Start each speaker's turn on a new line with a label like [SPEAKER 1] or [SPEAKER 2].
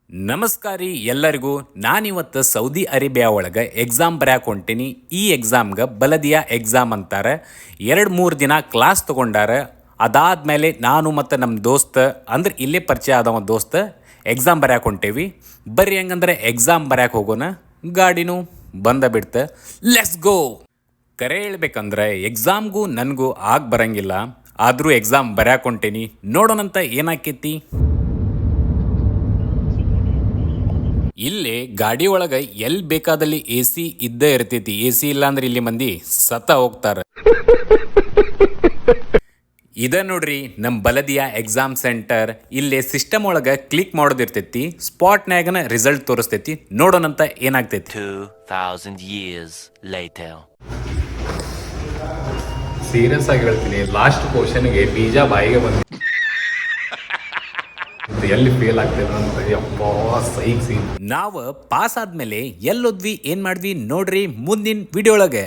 [SPEAKER 1] ನಮಸ್ಕಾರ ಎಲ್ಲರಿಗೂ. ನಾನಿವತ್ತು ಸೌದಿ ಅರೇಬಿಯಾ ಒಳಗೆ ಎಕ್ಸಾಮ್ ಬರ್ಯಾಕೆ ಹೊಂಟೀನಿ. ಈ ಎಕ್ಸಾಮ್ಗೆ ಬಲದಿಯಾ ಎಕ್ಸಾಮ್ ಅಂತಾರೆ. 2-3 ದಿನ ಕ್ಲಾಸ್ ತೊಗೊಂಡಾರ. ಅದಾದಮೇಲೆ ನಾನು ಮತ್ತು ನಮ್ಮ ದೋಸ್ತ ಅಂದ್ರೆ ಇಲ್ಲೇ ಪರಿಚಯ ಆದವ ದೋಸ್ತ ಎಕ್ಸಾಮ್ ಬರ್ಯಾಕೆ ಹೊಂಟೇವಿ. ಬರ್ರಿ ಹೆಂಗಂದ್ರೆ ಎಕ್ಸಾಮ್ ಬರ್ಯಾಕೆ ಹೋಗೋಣ. ಗಾಡಿನೂ ಬಂದ ಬಿಡ್ತ. Let's go. ಕರೆ ಹೇಳ್ಬೇಕಂದ್ರೆ ಎಕ್ಸಾಮ್ಗೂ ನನಗೂ ಆಗ ಬರಂಗಿಲ್ಲ. ಆದರೂ ಎಕ್ಸಾಮ್ ಬರ್ಯಾಕೆ ಹೊಂಟೀನಿ. ನೋಡೋಣಂತ ಏನಾಕೈತಿ. ಇಲ್ಲಿ ಗಾಡಿ ಒಳಗೆ ಎಲ್ಲಿ ಬೇಕಾದಲ್ಲಿ ಎ ಸಿ ಇದ್ದೇ ಇರ್ತೈತಿ. ಎ ಸಿ ಇಲ್ಲ ಅಂದ್ರೆ ಇಲ್ಲಿ ಮಂದಿ ಸತ್ತ ಹೋಗ್ತಾರ. ಇದ ನೋಡ್ರಿ ನಮ್ಮ ಬಲದಿಯಾ ಎಕ್ಸಾಮ್ ಸೆಂಟರ್. ಇಲ್ಲಿ ಸಿಸ್ಟಮ್ ಒಳಗೆ ಕ್ಲಿಕ್ ಮಾಡೋದಿರ್ತೈತಿ. ಸ್ಪಾಟ್ನ್ಯಾಗನ ರಿಸಲ್ಟ್ ತೋರಿಸ್ತೈತಿ. ನೋಡೋಣಂತ ಏನಾಗ್ತೈತಿ.
[SPEAKER 2] 2000 years later.
[SPEAKER 1] ಸೀರಿಯಸ್ ಆಗಿ ಹೇಳ್ತೀನಿ, ಲಾಸ್ಟ್ ಕ್ವಶನ್ಗೆ ಬೀಜ ಬಾಯಿಗೆ ಬಂದ ಎಲ್ಲಿ ಫೇಲ್ ಆಗ್ತದೆ ಅಂತ ಸೈಕ್ ನಾವು ಪಾಸ್ ಆದ್ಮೇಲೆ ಎಲ್ಲೋದ್ವಿ ಏನ್ ಮಾಡಿದ್ವಿ ನೋಡ್ರಿ ಮುಂದಿನ ವಿಡಿಯೋ ಒಳಗೆ.